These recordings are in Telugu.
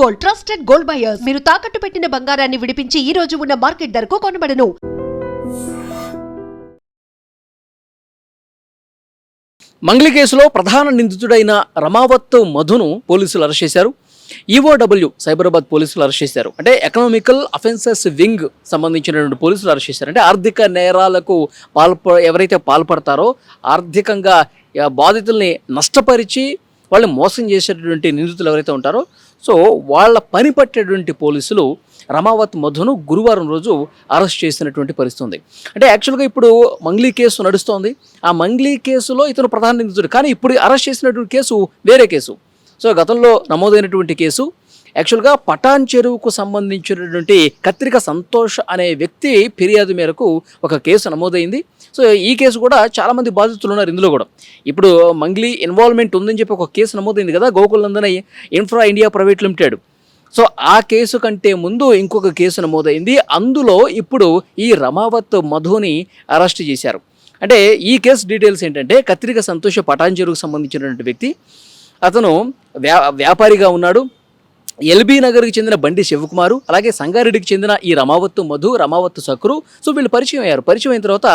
Gold, trusted gold buyers. మీరు తాకట్టు పెట్టిన బంగారాన్ని విడిపించి ఈ రోజు ఉన్న మార్కెట్ ధరకు కొనబడను. మంగ్లీ కేసులో ప్రధాన నిందితుడైన రమావత్ మధును పోలీసులు అరెస్ట్ చేశారు. ఈఓడబ్ల్యూ సైబరాబాద్ పోలీసులు అరెస్ట్ చేశారు. అంటే ఎకనామికల్ అఫెన్సెస్ వింగ్ సంబంధించినటువంటి పోలీసులు అరెస్ట్ చేశారు. అంటే ఆర్థిక నేరాలకు ఎవరైతే పాల్పడతారో, ఆర్థికంగా బాధితుల్ని నష్టపరిచి వాళ్ళని మోసం చేసేటటువంటి నిందితులు ఎవరైతే ఉంటారో, సో వాళ్ళ పని పట్టేటువంటి పోలీసులు రమావత్ మధును గురువారం రోజు అరెస్ట్ చేసినటువంటి పరిస్థితి ఉంది. అంటే యాక్చువల్గా ఇప్పుడు మంగ్లీ కేసు నడుస్తోంది. ఆ మంగ్లీ కేసులో ఇతను ప్రధాన నిందితుడు, కానీ ఇప్పుడు అరెస్ట్ చేసినటువంటి కేసు వేరే కేసు. సో గతంలో నమోదైనటువంటి కేసు యాక్చువల్గా పటాన్ చెరువుకు సంబంధించినటువంటి కత్రిక సంతోష్ అనే వ్యక్తి ఫిర్యాదు మేరకు ఒక కేసు నమోదైంది. సో ఈ కేసు కూడా చాలామంది బాధితులు ఉన్నారు ఇందులో కూడా. ఇప్పుడు మంగ్లీ ఇన్వాల్వ్మెంట్ ఉందని చెప్పి ఒక కేసు నమోదైంది కదా, Gokulnandana infra India private limited. So ఆ కేసు కంటే ముందు ఇంకొక కేసు నమోదైంది. అందులో ఇప్పుడు ఈ రమావత్ మధుని అరెస్ట్ చేశారు. అంటే ఈ కేసు డీటెయిల్స్ ఏంటంటే, కత్రిక సంతోష్ పటాన్ చెరువుకు సంబంధించినటువంటి వ్యక్తి. అతను వ్యాపారిగా ఉన్నాడు. ఎల్బీ నగర్కి చెందిన బండి శివకుమారు, అలాగే సంగారెడ్డికి చెందిన ఈ రమావత్ మధు, రమావత్ సక్రు. సో వీళ్ళు పరిచయం అయ్యారు. పరిచయం అయిన తర్వాత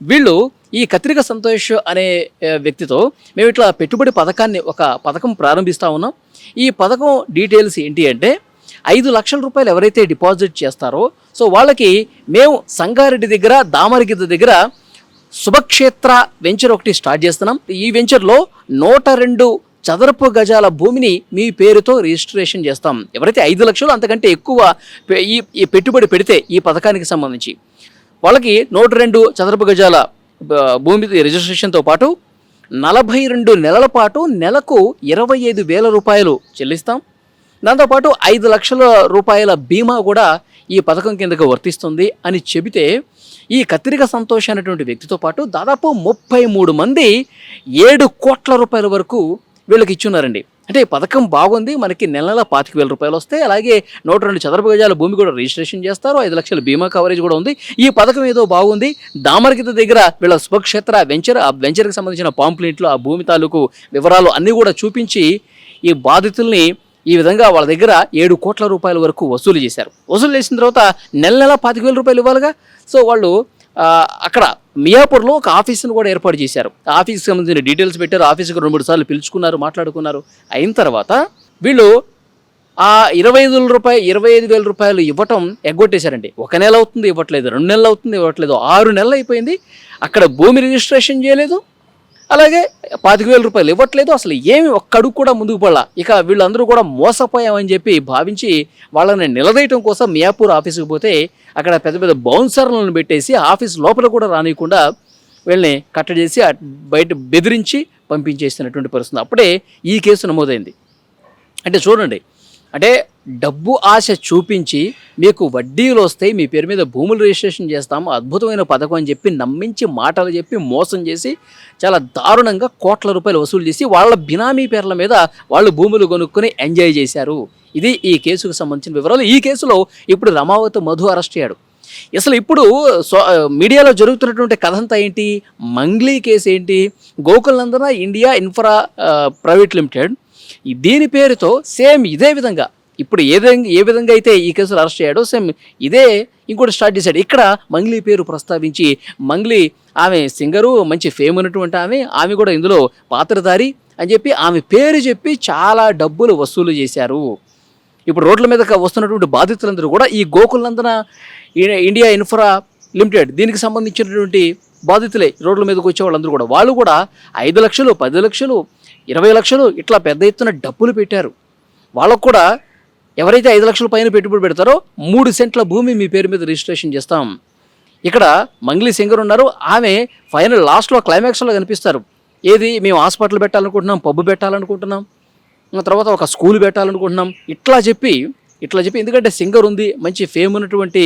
వీళ్ళు ఈ కత్రిక సంతోష్ అనే వ్యక్తితో మేము ఇట్లా పెట్టుబడి పథకాన్ని, ఒక పథకం ప్రారంభిస్తూ ఉన్నాం. ఈ పథకం డీటెయిల్స్ ఏంటి అంటే, 5 లక్షల రూపాయలు ఎవరైతే డిపాజిట్ చేస్తారో, సో వాళ్ళకి మేము సంగారెడ్డి దగ్గర దామరగిద్ద దగ్గర శుభక్షేత్ర వెంచర్ ఒకటి స్టార్ట్ చేస్తున్నాం. ఈ వెంచర్లో 102 చదరపు గజాల భూమిని మీ పేరుతో రిజిస్ట్రేషన్ చేస్తాం. ఎవరైతే 5 లక్షలు అంతకంటే ఎక్కువ ఈ పెట్టుబడి పెడితే ఈ పథకానికి సంబంధించి వాళ్ళకి 102 చదరపు గజాల భూమి రిజిస్ట్రేషన్తో పాటు 42 నెలల పాటు నెలకు 25,000 రూపాయలు చెల్లిస్తాం. దాంతోపాటు 5 లక్షల రూపాయల బీమా కూడా ఈ పథకం కిందకు వర్తిస్తుంది అని చెబితే, ఈ కత్రిక సంతోష్ అనేటువంటి వ్యక్తితో పాటు దాదాపు 33 మంది 7 కోట్ల రూపాయల వరకు వీళ్ళకి ఇచ్చున్నారండి. అంటే ఈ పథకం బాగుంది, మనకి నెల 25,000 రూపాయలు వస్తాయి, అలాగే 102 చదరపు గజాల భూమి కూడా రిజిస్ట్రేషన్ చేస్తారు, 5 లక్షల బీమా కవరేజ్ కూడా ఉంది. ఈ పథకం ఏదో బాగుంది. దామరగిద్ద దగ్గర వీళ్ళ శుభక్షేత్ర వెంచర్, ఆ వెంచర్కి సంబంధించిన పాంప్లెట్లు, ఆ భూమి తాలూకు వివరాలు అన్నీ కూడా చూపించి ఈ బాధితుల్ని ఈ విధంగా వాళ్ళ దగ్గర 7 కోట్ల రూపాయల వరకు వసూలు చేశారు. వసూలు చేసిన తర్వాత నెల 25,000 రూపాయలు ఇవ్వాలిగా. సో వాళ్ళు అక్కడ మియాపూర్లో ఒక ఆఫీసును కూడా ఏర్పాటు చేశారు. ఆఫీస్కి సంబంధించిన డీటెయిల్స్ పెట్టారు. ఆఫీస్కి 2-3 సార్లు పిలుచుకున్నారు, మాట్లాడుకున్నారు. అయిన తర్వాత వీళ్ళు ఆ 25,000 రూపాయలు ఇవ్వటం ఎగ్గొట్టేశారండి. 1 నెల అవుతుంది ఇవ్వట్లేదు, 2 నెలలు అవుతుంది ఇవ్వట్లేదు, 6 నెలలు అయిపోయింది. అక్కడ భూమి రిజిస్ట్రేషన్ చేయలేదు, అలాగే 25,000 రూపాయలు ఇవ్వట్లేదు. అసలు ఏమి ఒక్క అడుగు కూడా ముందుకు పడలా. ఇక వీళ్ళందరూ కూడా మోసపోయామని చెప్పి భావించి వాళ్ళని నిలదీయటం కోసం మియాపూర్ ఆఫీసుకు పోతే అక్కడ పెద్ద పెద్ద బౌన్సర్లను పెట్టేసి ఆఫీస్ లోపల కూడా రానియకుండా వీళ్ళని కట్టడి చేసి బయట బెదిరించి పంపించేసినటువంటి పరిస్థితి. అప్పుడే ఈ కేసు నమోదైంది. అంటే చూడండి, అంటే డబ్బు ఆశ చూపించి మీకు వడ్డీలు వస్తాయి, మీ పేరు మీద భూములు రిజిస్ట్రేషన్ చేస్తాము, అద్భుతమైన పథకం అని చెప్పి నమ్మించి మాటలు చెప్పి మోసం చేసి చాలా దారుణంగా కోట్ల రూపాయలు వసూలు చేసి వాళ్ళ బినామీ పేర్ల మీద వాళ్ళు భూములు కొనుక్కొని ఎంజాయ్ చేశారు. ఇది ఈ కేసుకు సంబంధించిన వివరాలు. ఈ కేసులో ఇప్పుడు రమావత్ మధు అరెస్ట్ అయ్యాడు. అసలు ఇప్పుడు మీడియాలో జరుగుతున్నటువంటి కథ అంతా ఏంటి? మంగ్లీ కేసు ఏంటి? గోకుల్నందన ఇండియా ఇన్ఫ్రా ప్రైవేట్ లిమిటెడ్, దీని పేరుతో సేమ్ ఇదే విధంగా ఇప్పుడు ఏ విధంగా అయితే ఈ కేసులో అరెస్ట్ అయ్యాడో సేమ్ ఇదే ఇంకోటి స్టార్ట్ చేశాడు. ఇక్కడ మంగ్లీ పేరు ప్రస్తావించి, మంగ్లీ ఆమె సింగరు, మంచి ఫేమ్ ఉన్నటువంటి ఆమె కూడా ఇందులో పాత్రధారి అని చెప్పి ఆమె పేరు చెప్పి చాలా డబ్బులు వసూలు చేశారు. ఇప్పుడు రోడ్ల మీద వస్తున్నటువంటి బాధితులందరూ కూడా ఈ గోకుల్నందన ఇండియా ఇన్ఫ్రా లిమిటెడ్ దీనికి సంబంధించినటువంటి బాధితులే. రోడ్ల మీదకి వచ్చే వాళ్ళందరూ కూడా వాళ్ళు కూడా 5 లక్షలు, 10 లక్షలు, 20 లక్షలు ఇట్లా పెద్ద ఎత్తున డబ్బులు పెట్టారు. వాళ్ళకు కూడా ఎవరైతే 5 లక్షల పైన పెట్టుబడి పెడతారో 3 సెంట్ల భూమి మీ పేరు మీద రిజిస్ట్రేషన్ చేస్తాం. ఇక్కడ మంగ్లీ సింగర్ ఉన్నారు, ఆమె ఫైనల్ లాస్ట్లో క్లైమాక్స్లో కనిపిస్తారు. ఏది, మేము హాస్పిటల్ పెట్టాలనుకుంటున్నాం, పబ్బు పెట్టాలనుకుంటున్నాం, తర్వాత ఒక స్కూల్ పెట్టాలనుకుంటున్నాం, ఇట్లా చెప్పి ఎందుకంటే సింగర్ ఉంది, మంచి ఫేమ్ ఉన్నటువంటి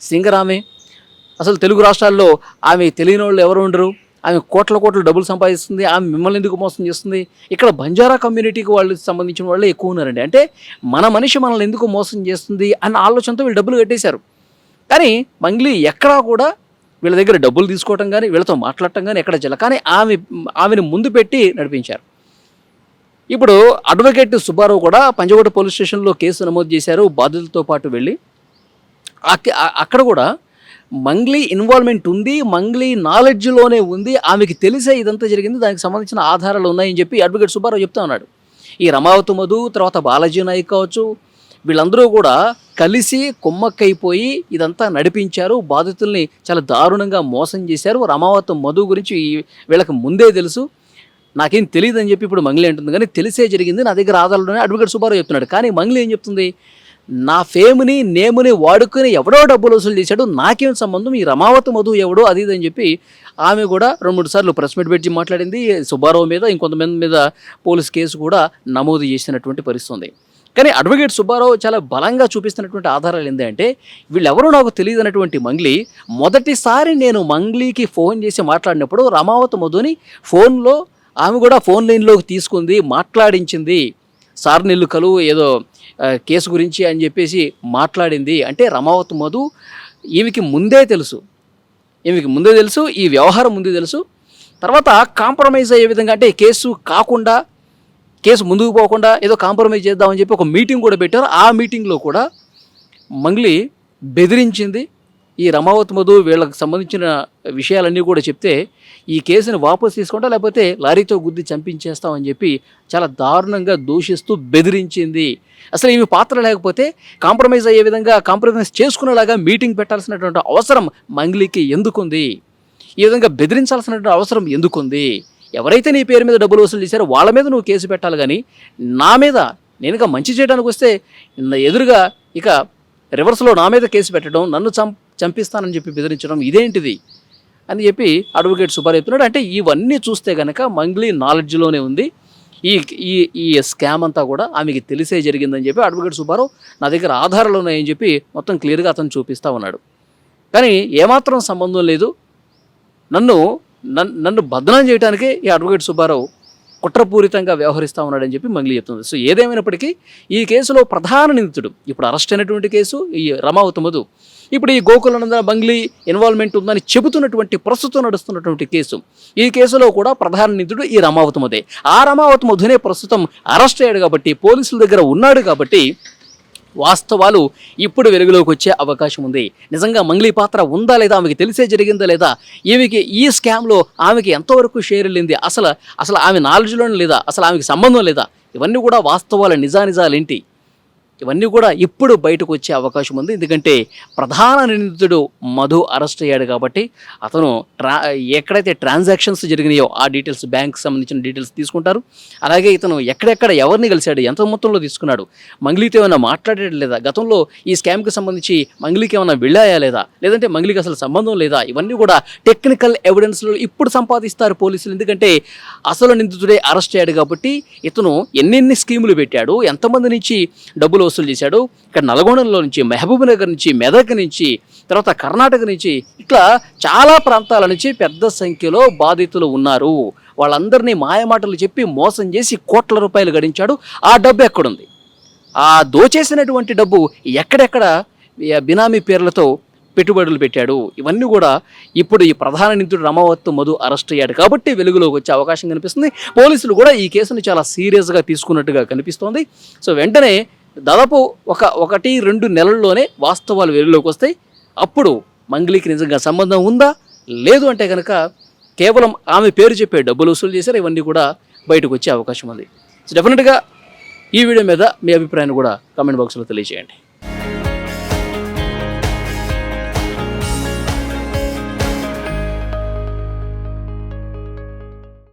సింగర్ ఆమె. అసలు తెలుగు రాష్ట్రాల్లో ఆమె తెలియని వాళ్ళు ఎవరు ఉండరు. ఆమె కోట్ల డబ్బులు సంపాదిస్తుంది. ఆమె మిమ్మల్ని ఎందుకు మోసం చేస్తుంది? ఇక్కడ బంజారా కమ్యూనిటీకి వాళ్ళకి సంబంధించిన వాళ్ళే ఎక్కువ ఉన్నారండి. అంటే మన మనిషి మనల్ని ఎందుకు మోసం చేస్తుంది అన్న ఆలోచనతో వీళ్ళు డబ్బులు కట్టేశారు. కానీ మంగ్లీ ఎక్కడా కూడా వీళ్ళ దగ్గర డబ్బులు తీసుకోవటం కానీ, వీళ్ళతో మాట్లాడటం కానీ ఎక్కడ జల, కానీ ఆమెని ముందు పెట్టి నడిపించారు. ఇప్పుడు అడ్వకేట్ సుబ్బారావు కూడా పంజగుట్ట పోలీస్ స్టేషన్లో కేసు నమోదు చేశారు బాధితులతో పాటు వెళ్ళి. అక్కడ కూడా మంగ్లీ ఇన్వాల్వ్మెంట్ ఉంది, మంగ్లీ నాలెడ్జ్లోనే ఉంది, ఆమెకి తెలిసే ఇదంతా జరిగింది, దానికి సంబంధించిన ఆధారాలు ఉన్నాయని చెప్పి అడ్వకేట్ సుబ్బారావు చెప్తా ఉన్నాడు. ఈ రమావతి మధు తర్వాత బాలాజీ నాయక్ కావచ్చు, వీళ్ళందరూ కూడా కలిసి కుమ్మక్కైపోయి ఇదంతా నడిపించారు, బాధితుల్ని చాలా దారుణంగా మోసం చేశారు. రమావతి మధు గురించి వీళ్ళకి ముందే తెలుసు, నాకేం తెలియదు అని చెప్పి ఇప్పుడు మంగ్లీ అంటుంది. కానీ తెలిసే జరిగింది, నా దగ్గర ఆధారాలు అడ్వకేట్ సుబ్బారావు చెప్తున్నాడు. కానీ మంగ్లీ ఏం చెప్తుంది, నా ఫేమ్ని నేముని వాడుకొని ఎవడో డబ్బులు వసూలు చేశాడు, నాకేం సంబంధం, ఈ రమావతి మధు ఎవడో అది ఇది అని చెప్పి ఆమె కూడా 2-3 సార్లు ప్రెస్ మీట్ పెట్టి మాట్లాడింది. సుబ్బారావు మీద ఇంకొంతమంది మీద పోలీస్ కేసు కూడా నమోదు చేసినటువంటి పరిస్థితి ఉంది. కానీ అడ్వకేట్ సుబ్బారావు చాలా బలంగా చూపిస్తున్నటువంటి ఆధారాలు ఏంటంటే, వీళ్ళెవరూ నాకు తెలియదు అన్నటువంటి మంగ్లీ మొదటిసారి నేను మంగ్లీకి ఫోన్ చేసి మాట్లాడినప్పుడు రమావతి మధుని ఫోన్లో ఆమె కూడా ఫోన్ లైన్లోకి తీసుకుంది, మాట్లాడించింది, సార్ నిల్లు కలువు ఏదో కేసు గురించి అని చెప్పేసి మాట్లాడింది. అంటే రమావతి మధు ఈమెకి ముందే తెలుసు, ఈ వ్యవహారం ముందే తెలుసు. తర్వాత కాంప్రమైజ్ అయ్యే విధంగా, అంటే కేసు ముందుకు పోకుండా ఏదో కాంప్రమైజ్ చేద్దామని చెప్పి ఒక మీటింగ్ కూడా పెట్టారు. ఆ మీటింగ్లో కూడా మంగ్లీ బెదిరించింది. ఈ రమావతి మధు వీళ్ళకి సంబంధించిన విషయాలన్నీ కూడా చెప్తే ఈ కేసుని వాపసు తీసుకుంటా, లేకపోతే లారీతో గుద్ది చంపించేస్తామని చెప్పి చాలా దారుణంగా దూషిస్తూ బెదిరించింది. అసలు ఈమె పాత్ర లేకపోతే కాంప్రమైజ్ అయ్యే విధంగా కాంప్రమైజ్ చేసుకునేలాగా మీటింగ్ పెట్టాల్సినటువంటి అవసరం మంగ్లీకి ఎందుకుంది, ఈ విధంగా బెదిరించాల్సినటువంటి అవసరం ఎందుకుంది? ఎవరైతే నీ పేరు మీద డబ్బులు వసూలు చేశారో వాళ్ళ మీద నువ్వు కేసు పెట్టాలి, కానీ నా మీద నేనుగా మంచి చేయడానికి వస్తే ఎదురుగా ఇక రివర్స్లో నా మీద కేసు పెట్టడం, నన్ను చంపిస్తానని చెప్పి బెదిరించడం ఇదేంటిది అని చెప్పి అడ్వకేట్ సుబ్బారావు చెప్తున్నాడు. అంటే ఇవన్నీ చూస్తే కనుక మంగ్లీ నాలెడ్జ్లోనే ఉంది, ఈ స్కామ్ అంతా కూడా ఆమెకి తెలిసే జరిగిందని చెప్పి అడ్వకేట్ సుబ్బారావు నా దగ్గర ఆధారాలు ఉన్నాయని చెప్పి మొత్తం క్లియర్గా అతను చూపిస్తూ ఉన్నాడు. కానీ ఏమాత్రం సంబంధం లేదు, నన్ను బదనాం చేయడానికే ఈ అడ్వకేట్ సుబ్బారావు కుట్రపూరితంగా వ్యవహరిస్తూ ఉన్నాడని చెప్పి మంగ్లీ చెప్తుంది. సో ఏదేమైనప్పటికీ ఈ కేసులో ప్రధాన నిందితుడు ఇప్పుడు అరెస్ట్ అయినటువంటి కేసు ఈ రమావతి మధు. ఇప్పుడు ఈ గోకులానంద మంగ్లీ ఇన్వాల్వ్మెంట్ ఉందని చెబుతున్నటువంటి ప్రస్తుతం నడుస్తున్నటువంటి కేసు, ఈ కేసులో కూడా ప్రధాన నిందితుడు ఈ రమావతి మధే. ఆ రమావతి మధునే ప్రస్తుతం అరెస్ట్ అయ్యాడు కాబట్టి, పోలీసుల దగ్గర ఉన్నాడు కాబట్టి వాస్తవాలు ఇప్పుడు వెలుగులోకి వచ్చే అవకాశం ఉంది. నిజంగా మంగ్లీ పాత్ర ఉందా లేదా, ఆమెకి తెలిసే జరిగిందా లేదా, ఈమెకి ఈ స్కామ్లో ఆమెకి ఎంతవరకు షేర్ వెళ్ళింది, అసలు ఆమె నాలెడ్జ్లోనే లేదా, అసలు ఆమెకి సంబంధం లేదా, ఇవన్నీ కూడా వాస్తవాల నిజాలేంటి, ఇవన్నీ కూడా ఇప్పుడు బయటకు వచ్చే అవకాశం ఉంది. ఎందుకంటే ప్రధాన నిందితుడు మధు అరెస్ట్ అయ్యాడు కాబట్టి అతను ఎక్కడైతే ట్రాన్సాక్షన్స్ జరిగినాయో ఆ డీటెయిల్స్, బ్యాంక్కి సంబంధించిన డీటెయిల్స్ తీసుకుంటారు. అలాగే ఇతను ఎక్కడెక్కడ ఎవరిని కలిశాడు, ఎంత మొత్తంలో తీసుకున్నాడు, మంగ్లీతో ఏమైనా మాట్లాడాడు లేదా, గతంలో ఈ స్కామ్కి సంబంధించి మంగ్లీకి ఏమైనా వెళ్ళాయా లేదా, లేదంటే మంగ్లీకి అసలు సంబంధం లేదా, ఇవన్నీ కూడా టెక్నికల్ ఎవిడెన్స్లు ఇప్పుడు సంపాదిస్తారు పోలీసులు. ఎందుకంటే అసలు నిందితుడే అరెస్ట్ అయ్యాడు కాబట్టి ఇతను ఎన్నెన్ని స్కీములు పెట్టాడు, ఎంతమంది నుంచి డబ్బులు వసూలు చేశాడు, ఇక్కడ నల్గొండలో నుంచి, మహబూబ్ నగర్ నుంచి, మెదక్ నుంచి, తర్వాత కర్ణాటక నుంచి, ఇట్లా చాలా ప్రాంతాల నుంచి పెద్ద సంఖ్యలో బాధితులు ఉన్నారు. వాళ్ళందరినీ మాయమాటలు చెప్పి మోసం చేసి కోట్ల రూపాయలు గడించాడు. ఆ డబ్బు ఎక్కడుంది, ఆ దోచేసినటువంటి డబ్బు ఎక్కడెక్కడ బినామీ పేర్లతో పెట్టుబడులు పెట్టాడు, ఇవన్నీ కూడా ఇప్పుడు ఈ ప్రధాన నిందితుడు రమావతి మధు అరెస్ట్ అయ్యాడు కాబట్టి వెలుగులోకి వచ్చే అవకాశం కనిపిస్తుంది. పోలీసులు కూడా ఈ కేసును చాలా సీరియస్గా తీసుకున్నట్టుగా కనిపిస్తోంది. సో వెంటనే దాదాపు 1-2 నెలల్లోనే వాస్తవాలు వెలుగులోకి వస్తాయి. అప్పుడు మంగ్లీకి నిజంగా సంబంధం ఉందా లేదు అంటే కనుక కేవలం ఆమె పేరు చెప్పే డబ్బులు వసూలు చేశారు, ఇవన్నీ కూడా బయటకు వచ్చే అవకాశం ఉంది. సో డెఫినెట్గా ఈ వీడియో మీద మీ అభిప్రాయాన్ని కూడా కామెంట్ బాక్స్లో తెలియజేయండి.